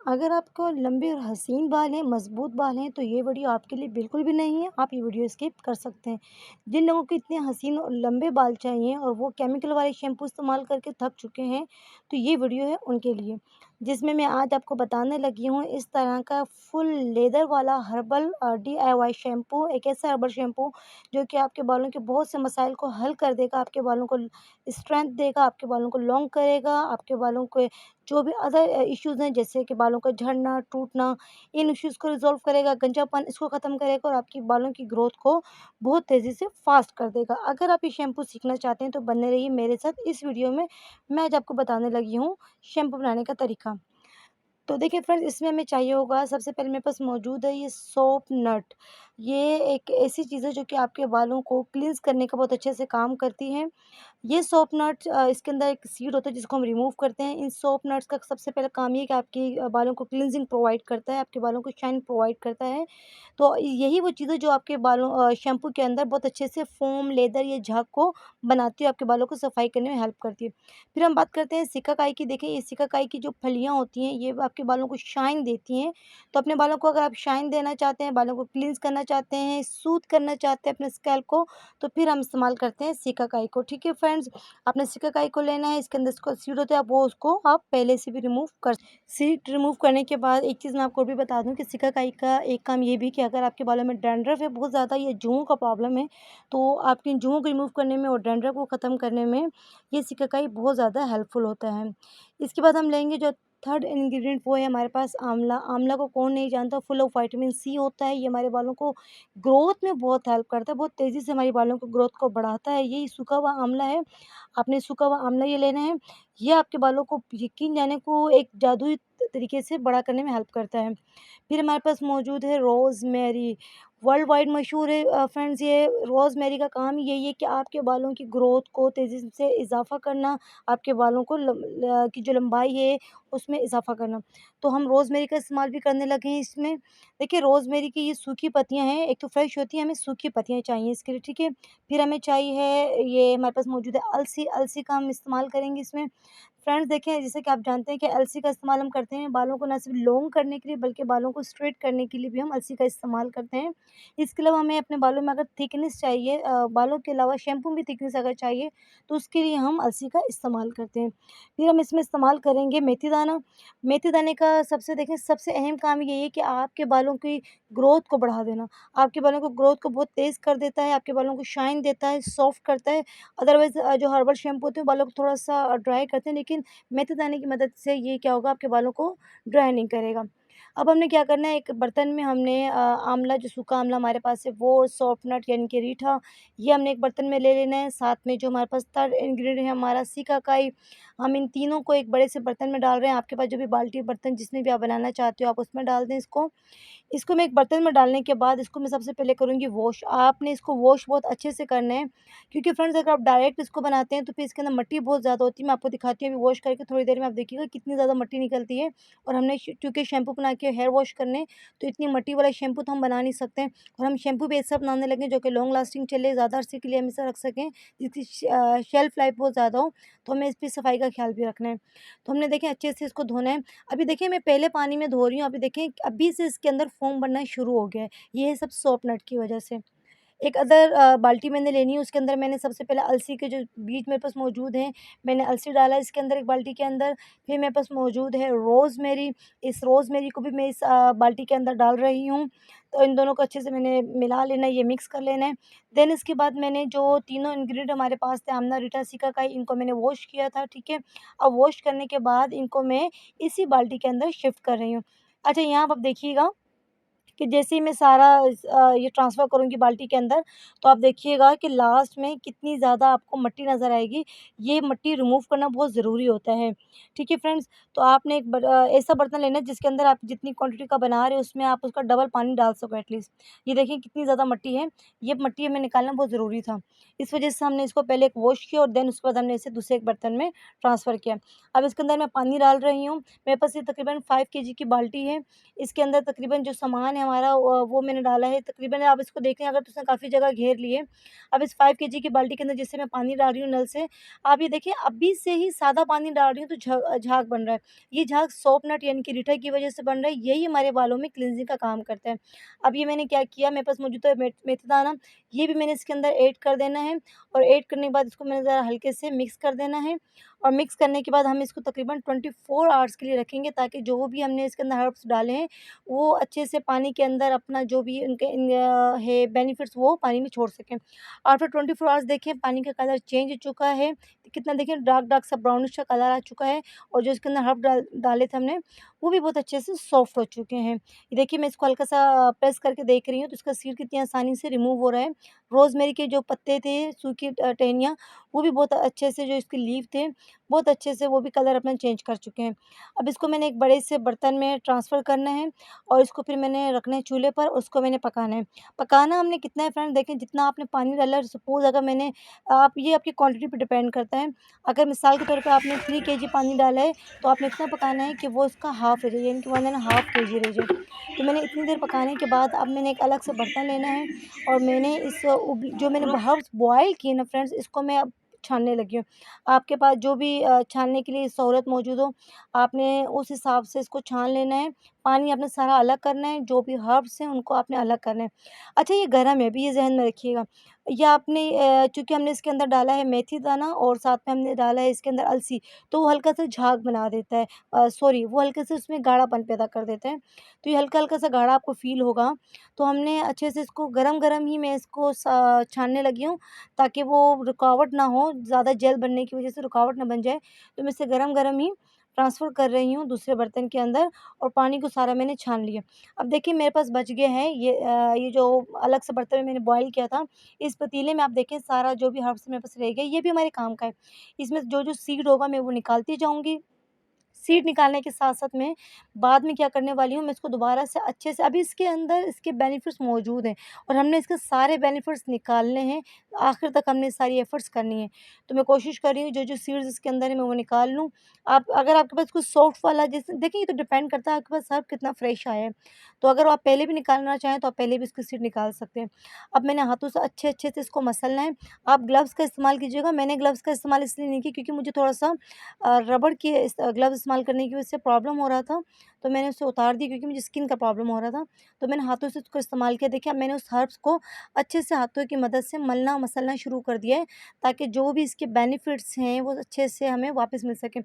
अगर आपको लंबे और हसीन बाल हैं, मज़बूत बाल हैं, तो ये वीडियो आपके लिए बिल्कुल भी नहीं है, आप ये वीडियो स्किप कर सकते हैं। जिन लोगों को इतने हसीन और लंबे बाल चाहिए और वो केमिकल वाले शैम्पू इस्तेमाल करके थक चुके हैं, तो ये वीडियो है उनके लिए। जिसमें मैं आज आपको बताने लगी हूँ इस तरह का फुल लेदर वाला हर्बल डीआईवाई शैम्पू, एक ऐसा हर्बल शैम्पू जो कि आपके बालों के बहुत से मसाइल को हल कर देगा, आपके बालों को स्ट्रेंथ देगा, आपके बालों को लॉन्ग करेगा, आपके बालों को जो भी अदर इश्यूज़ हैं जैसे कि बालों का झड़ना, टूटना, इन इश्यूज़ को रिज़ॉल्व करेगा, गंजापन इसको ख़त्म करेगा और आपकी बालों की ग्रोथ को बहुत तेज़ी से फ़ास्ट कर देगा। अगर आप ये शैम्पू सीखना चाहते हैं तो बने रहिए मेरे साथ इस वीडियो में। मैं आज आपको बताने लगी हूँ शैम्पू बनाने का तरीका। तो देखिए फ्रेंड्स, इसमें हमें चाहिए होगा, सबसे पहले मेरे पास मौजूद है ये सोप नट। ये एक ऐसी चीज़ है जो कि आपके बालों को क्लींस करने का बहुत अच्छे से काम करती है। ये सोप नट्स इसके अंदर एक सीड होता है जिसको हम रिमूव करते हैं। इन सोप नट्स का सबसे पहला काम ये है कि आपकी बालों को क्लींजिंग प्रोवाइड करता है, आपके बालों को शाइन प्रोवाइड करता है। तो यही वो चीज़ है जो आपके बालों शैम्पू के अंदर बहुत अच्छे से फ़ोम, लेदर या झाग को बनाती है, आपके बालों को सफाई करने में हेल्प करती है। फिर हम बात करते हैं सिकाकाई की। देखिए, ये सिकाकाई की जो फलियाँ होती हैं, ये आपके बालों को शाइन देती हैं। तो अपने बालों को अगर आप शाइन देना चाहते हैं, बालों को क्लींस करना चाहते हैं, स्मूथ करना चाहते हैं अपने स्कैल्प को, तो फिर हम इस्तेमाल करते हैं सिकाकाई को। ठीक है फ्रेंड्स, आपने सिकाकाई को लेना है, इसके अंदर इसको सीड होता है, आप वो उसको आप पहले से भी रिमूव कर। सीड रिमूव करने के बाद एक चीज़ मैं आपको और भी बता दूँ कि सिकाकाई का एक काम ये भी कि अगर आपके बालों में डैंड्रफ है बहुत ज़्यादा या जुओं का प्रॉब्लम है, तो आपके इन जुओं को रिमूव करने में और डैंड्रफ को ख़त्म करने में ये सिकाकाई बहुत ज़्यादा हेल्पफुल होता है। इसके बाद हम लेंगे जो थर्ड इंग्रीडिएंट, वो है हमारे पास आंवला। आंवला को कौन नहीं जानता, फुल ऑफ विटामिन सी होता है। ये हमारे बालों को ग्रोथ में बहुत हेल्प करता है, बहुत तेज़ी से हमारे बालों को ग्रोथ को बढ़ाता है। ये सूखा हुआ आंवला है, आपने सूखा हुआ आंवला ये लेना है। ये आपके बालों को यकीन जाने को एक जादुई तरीके से बड़ा करने में हेल्प करता है। फिर हमारे पास मौजूद है रोज़मेरी। वर्ल्ड वाइड मशहूर है फ्रेंड्स। ये रोज़मेरी का काम यही है कि आपके बालों की ग्रोथ को तेज़ी से इज़ाफ़ा करना, आपके बालों को की जो लंबाई है उसमें इज़ाफ़ा करना। तो हम रोज़मेरी का इस्तेमाल भी करने लगे हैं इसमें। देखिए, रोज़मेरी की ये सूखी पत्तियाँ हैं, एक तो फ्रेश होती हैं, हमें सूखी पत्तियाँ चाहिए इसके लिए, ठीक है। फिर हमें चाहिए है, ये हमारे पास मौजूद है अलसी। अलसी का हम इस्तेमाल करेंगे इसमें। फ्रेंड्स देखिए, जैसे कि आप जानते हैं कि अलसी का इस्तेमाल हम करते हैं बालों को ना सिर्फ लॉन्ग करने के लिए बल्कि बालों को स्ट्रेट करने के लिए भी हम अलसी का इस्तेमाल करते हैं। इसके अलावा हमें अपने बालों में अगर थिकनेस चाहिए, बालों के अलावा शैम्पू में थिकनेस अगर चाहिए, तो उसके लिए हम अलसी का इस्तेमाल करते हैं। फिर हम इसमें इस्तेमाल करेंगे मेथी दाना। मेथी दाने का सबसे अहम काम यही है कि आपके बालों की ग्रोथ को बढ़ा देना। आपके बालों को ग्रोथ को बहुत तेज़ कर देता है, आपके बालों को शाइन देता है, सॉफ्ट करता है। अदरवाइज़ जो हर्बल शैम्पू होते हैं बालों को थोड़ा-सा ड्राई करते हैं, लेकिन मेथी दाने की मदद से ये क्या होगा, आपके बालों को ड्राई नहीं करेगा। अब हमने क्या करना है, एक बर्तन में हमने आंवला, जो सूखा आंवला हमारे पास है वो, सौंफ-नट यानी कि रीठा, ये हमने एक बर्तन में ले लेना है। साथ में जो हमारे पास थर्ड इंग्रीडिएंट है हमारा सिकाकाई, हम इन तीनों को एक बड़े से बर्तन में डाल रहे हैं। आपके पास जो भी बाल्टी, बर्तन जिसमें भी आप बनाना चाहते हो आप उसमें डाल दें इसको। इसको मैं एक बर्तन में डालने के बाद इसको मैं सबसे पहले करूँगी वॉश। आपने इसको वॉश बहुत अच्छे से करना है, क्योंकि फ्रेंड्स अगर आप डायरेक्ट इसको बनाते हैं तो फिर इसके अंदर मिट्टी बहुत ज़्यादा होती है। मैं आपको दिखाती हूँ अभी वॉश करके, थोड़ी देर में आप देखिएगा कितनी ज़्यादा मिट्टी निकलती है। और हमने क्योंकि शैम्पू बना के हेयर वॉश करने, तो इतनी मिट्टी वाला शैम्पू तो हम बना नहीं सकते हैं। और हम शैम्पू भी ऐसा बनाने लगे जो कि लॉन्ग लास्टिंग चले, ज़्यादा अरसे के लिए हम इसे रख सकें, जिसकी शेल्फ लाइफ बहुत ज़्यादा हो। तो हमें इसकी सफाई का ख्याल भी रखना है। तो हमने देखें अच्छे से इसको धोना है। अभी देखिए, मैं पहले पानी में धो रही हूँ, अभी देखें अभी से इसके अंदर फ़ोम बनना शुरू हो गया है। ये है सब सोप नट की वजह से। एक अदर बाल्टी मैंने लेनी है, उसके अंदर मैंने सबसे पहले अलसी के जो बीज मेरे पास मौजूद हैं, मैंने अलसी डाला इसके अंदर एक बाल्टी के अंदर। फिर मेरे पास मौजूद है रोज़मेरी, इस रोज़मेरी को भी मैं इस बाल्टी के अंदर डाल रही हूँ। तो इन दोनों को अच्छे से मैंने मिला लेना है, ये मिक्स कर लेना है। देन इसके बाद मैंने जो तीनों इंग्रीडिएंट हमारे पास थे, आमला, रीठा, सिकाकाई, इनको मैंने वॉश किया था, ठीक है। अब वॉश करने के बाद इनको मैं इसी बाल्टी के अंदर शिफ्ट कर रही हूँ। अच्छा, यहाँ आप देखिएगा कि जैसे ही मैं सारा ये ट्रांसफ़र करूँगी बाल्टी के अंदर, तो आप देखिएगा कि लास्ट में कितनी ज़्यादा आपको मिट्टी नज़र आएगी। ये मिट्टी रिमूव करना बहुत ज़रूरी होता है। ठीक है फ्रेंड्स? तो आपने एक ऐसा बर्तन लेना है जिसके अंदर आप जितनी क्वांटिटी का बना रहे हो उसमें आप उसका डबल पानी डाल सको एटलीस्ट। ये देखिए कितनी ज़्यादा मिट्टी है। ये मिट्टी हमें निकालना बहुत ज़रूरी था। इस वज़ह से हमने इसको पहले एक वॉश किया और देन उसके बाद हमने इसे दूसरे एक बर्तन में ट्रांसफ़र किया। अब इसके अंदर मैं पानी डाल रही हूँ। मेरे पास ये तकरीबन 5 केजी की बाल्टी है। इसके अंदर तकरीबन जो सामान है हमारा वो मैंने डाला है तकरीबन, आप इसको देखें अगर तो उसने काफ़ी जगह घेर ली है। अब इस 5 केजी की बाल्टी के अंदर जिससे मैं पानी डाल रही हूँ नल से, आप ये देखिए अभी से ही सादा पानी डाल रही हूँ तो झाग बन रहा है। ये झाग सोप नट यानी कि रीठा की वज़ह से बन रहा है, यही हमारे बालों में क्लींजिंग का काम करता है। अब ये मैंने क्या किया, मेरे पास मौजूद है मेथी दाना, ये भी मैंने इसके अंदर ऐड कर देना है और ऐड करने के बाद इसको मैंने ज़रा हल्के से मिक्स कर देना है और मिक्स करने के बाद हम इसको तकरीबन 24 आवर्स के लिए रखेंगे ताकि जो भी हमने इसके अंदर हर्ब्स डाले हैं, वो अच्छे से पानी के अंदर अपना जो भी उनके है बेनिफिट्स वो पानी में छोड़ सकें। आफ्टर 24 आवर्स देखें पानी का कलर चेंज हो चुका है, कितना देखें डार्क डार्क सा ब्राउनिश सा कलर आ चुका है और जो इसके अंदर हर्ब डाले थे हमने, वो भी बहुत अच्छे से सॉफ्ट हो चुके हैं। ये देखिए मैं इसको हल्का सा प्रेस करके देख रही हूँ तो इसका सीड कितनी आसानी से रिमूव हो रहा है। रोज़मेरी के जो पत्ते थे, सूखी टहनियाँ, वो भी बहुत अच्छे से, जो इसके लीफ थे, बहुत अच्छे से वो भी कलर अपना चेंज कर चुके हैं। अब इसको मैंने एक बड़े से बर्तन में ट्रांसफ़र करना है और इसको फिर मैंने रखना है चूल्हे पर, उसको मैंने पकाना है। पकाना हमने कितना है फ्रेंड, देखें जितना आपने पानी डाला है, सपोज़ अगर मैंने आप ये आपकी क्वांटिटी पे डिपेंड करता है। अगर मिसाल के तौर पे आपने 3 केजी पानी डाला है, तो आपने इतना पकाना है कि वो उसका हाफ़ रह जाए, यानी कि 1 एंड हाफ़ केजी रह जाए। तो मैंने इतनी देर पकाने के बाद अब मैंने एक अलग से बर्तन लेना है और मैंने इस जो मैंने हर्ब्स बॉयल किए ना फ्रेंड्स, इसको मैं अब छानने लगी हूँ। आपके पास जो भी छानने के लिए सहूलत मौजूद हो, आपने उस हिसाब से इसको छान लेना है। पानी आपने सारा अलग करना है, जो भी हर्ब्स हैं उनको आपने अलग करना है। अच्छा ये गरम है, अभी ये ज़हन में रखिएगा। या आपने चूँकि हमने इसके अंदर डाला है मेथी दाना और साथ में हमने डाला है इसके अंदर अलसी, तो वो हल्का सा झाग बना देता है। सॉरी, वो हल्के से उसमें गाढ़ापन पैदा कर देता है। तो ये हल्का-हल्का सा गाढ़ा आपको फ़ील होगा। तो हमने अच्छे से इसको गरम-गरम ही मैं इसको छानने लगी हूँ ताकि वो रुकावट ना हो, ज़्यादा जेल बनने की वज़ह से रुकावट ना बन जाए। तो मैं इसे गरम-गरम ही ट्रांसफ़र कर रही हूँ दूसरे बर्तन के अंदर और पानी को सारा मैंने छान लिया। अब देखिए मेरे पास बच गए हैं ये जो अलग से बर्तन में मैंने बॉयल किया था, इस पतीले में आप देखें सारा जो भी हर्ब्स मेरे पास रह गए, ये भी हमारे काम का है। इसमें जो-जो सीड होगा मैं वो निकालती जाऊँगी। सीड निकालने के साथ-साथ में बाद में क्या करने वाली हूँ, मैं इसको दोबारा से अच्छे से, अभी इसके अंदर इसके बेनिफिट्स मौजूद हैं और हमने इसके सारे बेनिफिट्स निकालने हैं, आखिर तक हमने सारी एफर्ट्स करनी है। तो मैं कोशिश कर रही हूँ जो-जो सीड्स इसके अंदर है मैं वो निकाल लूँ। आप अगर आपके पास कुछ सॉफ्ट वाला, जैसे देखिए ये तो डिपेंड करता है आपके पास सर्फ कितना फ्रेश आया है। तो अगर आप पहले भी निकालना चाहें तो आप पहले भी इसकी सीड निकाल सकते हैं। अब मैंने हाथों से अच्छे-अच्छे से इसको मसलना है। आप ग्लव्स का इस्तेमाल कीजिएगा, मैंने ग्लव्स का इस्तेमाल इसलिए नहीं किया क्योंकि मुझे थोड़ा-सा रबड़ के ग्लव्स इस्तेमाल करने की वजह से प्रॉब्लम हो रहा था, तो मैंने उसे उतार दी क्योंकि मुझे स्किन का प्रॉब्लम हो रहा था। तो मैंने हाथों से उसको इस्तेमाल किया। देखिए अब मैंने उस हर्ब्स को अच्छे से हाथों की मदद से मलना मसलना शुरू कर दिया है ताकि जो भी इसके बेनिफिट्स हैं वो अच्छे से हमें वापस मिल सकें।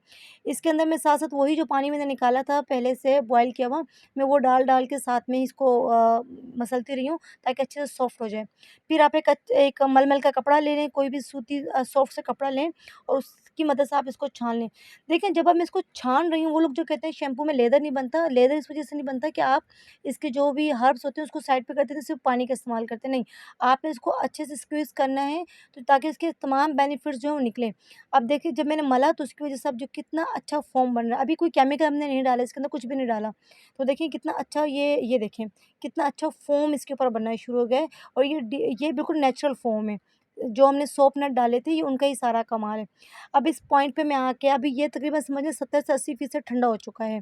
इसके अंदर मैं साथ-साथ वही जो पानी मैंने निकाला था पहले से बॉयल किया हुआ, मैं वो डाल-डाल के साथ में इसको मसलती रही हूँ ताकि अच्छे से सॉफ्ट हो जाए। फिर आप एक मलमल का कपड़ा ले लें, कोई भी सूती सॉफ्ट सा कपड़ा लें और उसकी मदद से आप इसको छान लें। देखिए, जब अब मैं इसको छान रही हूँ, वो लोग जो कहते हैं शैम्पू में लेदर नहीं बनता, लेदर इस वज़ह से नहीं बनता कि आप इसके जो भी हर्ब्स होते हैं उसको साइड पे कर देते हैं, सिर्फ़ पानी का इस्तेमाल करते हैं, नहीं। आपने इसको अच्छे से स्क्वीज़ करना है तो ताकि इसके तमाम बेनिफिट्स जो हैं वो निकलें। अब देखिए जब मैंने मला तो उसकी वज़ह से अब जो कितना अच्छा फ़ोम बन रहा है, अभी कोई केमिकल हमने नहीं डाला, इसके अंदर कुछ भी नहीं डाला। तो देखिए कितना अच्छा ये देखें, कितना अच्छा फ़ोम इसके ऊपर बनना शुरू हो गया है और ये बिल्कुल नेचुरल फ़ोम है। जो हमने सोप नट डाले थे, ये उनका ही सारा कमाल है। अब इस पॉइंट पे मैं आके अभी ये तकरीबन समझिए 70 से 80% ठंडा हो चुका है।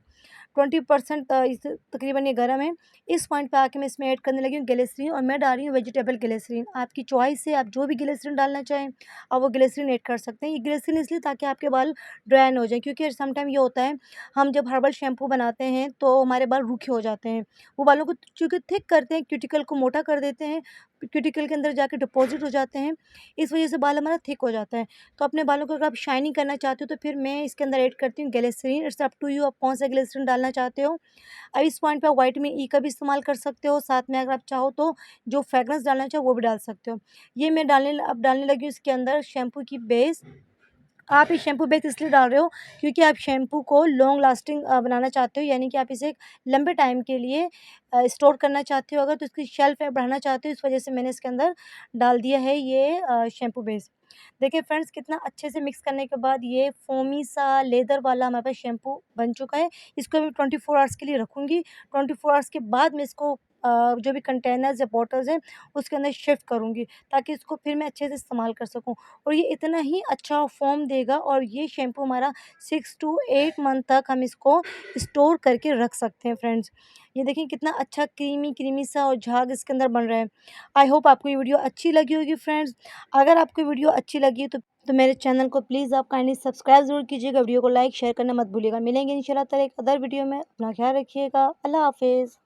20% इस तकरीबन ये गरम है। इस पॉइंट पे आके मैं इसमें ऐड करने लगी हूँ ग्लिसरीन और मैं डाल रही हूँ वेजिटेबल ग्लिसरीन। आपकी चॉइस है, आप जो भी ग्लिसरीन डालना चाहें, आप वो ग्लिसरीन ऐड कर सकते हैं। ये ग्लिसरीन इसलिए ताकि आपके बाल ड्राई ना हो जाएँ क्योंकि सम टाइम ये होता है, हम जब हर्बल शैम्पू बनाते हैं तो हमारे बाल रूखे हो जाते हैं। वो बालों को चूँकि थिक करते हैं, क्यूटिकल को मोटा कर देते हैं, क्यूटिकल के अंदर जाके डिपॉज़िट हो जाते हैं, इस वज़ह से बाल हमारा थिक हो जाता है। तो अपने बालों को अगर आप शाइनी करना चाहते हो तो फिर मैं इसके अंदर ऐड करती हूँ glycerine. It's up to you, आप कौन-सा ग्लिसरीन डालना चाहते हो। अब इस पॉइंट पे आप विटामिन ई का भी इस्तेमाल कर सकते हो, साथ में अगर आप चाहो तो जो फ्रेग्रेंस डालना चाहो वो भी डाल सकते हो। ये मैं अब डालने लगी हूँ इसके अंदर शैम्पू की बेस। आप ये शैम्पू बेस इसलिए डाल रहे हो क्योंकि आप शैम्पू को लॉन्ग लास्टिंग बनाना चाहते हो, यानी कि आप इसे एक लंबे टाइम के लिए स्टोर करना चाहते हो अगर, तो इसकी शेल्फ लाइफ बढ़ाना चाहते हो, इस वज़ह से मैंने इसके अंदर डाल दिया है ये शैम्पू बेस। देखिए फ्रेंड्स कितना अच्छे से मिक्स करने के बाद ये फ़ोमी सा लेदर वाला हमारे पास शैम्पू बन चुका है। इसको मैं 24 आवर्स के लिए रखूँगी। 24 आवर्स के बाद मैं इसको जो भी कंटेनर्स या बॉटल्स हैं उसके अंदर शिफ्ट करूँगी, ताकि इसको फिर मैं अच्छे से इस्तेमाल कर सकूँ। और ये इतना ही अच्छा फ़ॉर्म देगा और ये शैम्पू हमारा 6 टू 8 मंथ तक हम इसको स्टोर करके रख सकते हैं फ्रेंड्स। ये देखिए कितना अच्छा क्रीमी सा और झाग इसके अंदर बन रहा है। आई होप आपको ये वीडियो अच्छी लगी होगी फ्रेंड्स। अगर आपको वीडियो अच्छी लगी है तो मेरे चैनल को प्लीज़ आप काइंडली सब्सक्राइब ज़रूर कीजिएगा। वीडियो को लाइक शेयर करना मत भूलिएगा। मिलेंगे इंशाल्लाह ताला एक अदर वीडियो में। अपना ख़्याल रखिएगा। अल्लाह हाफ़िज़।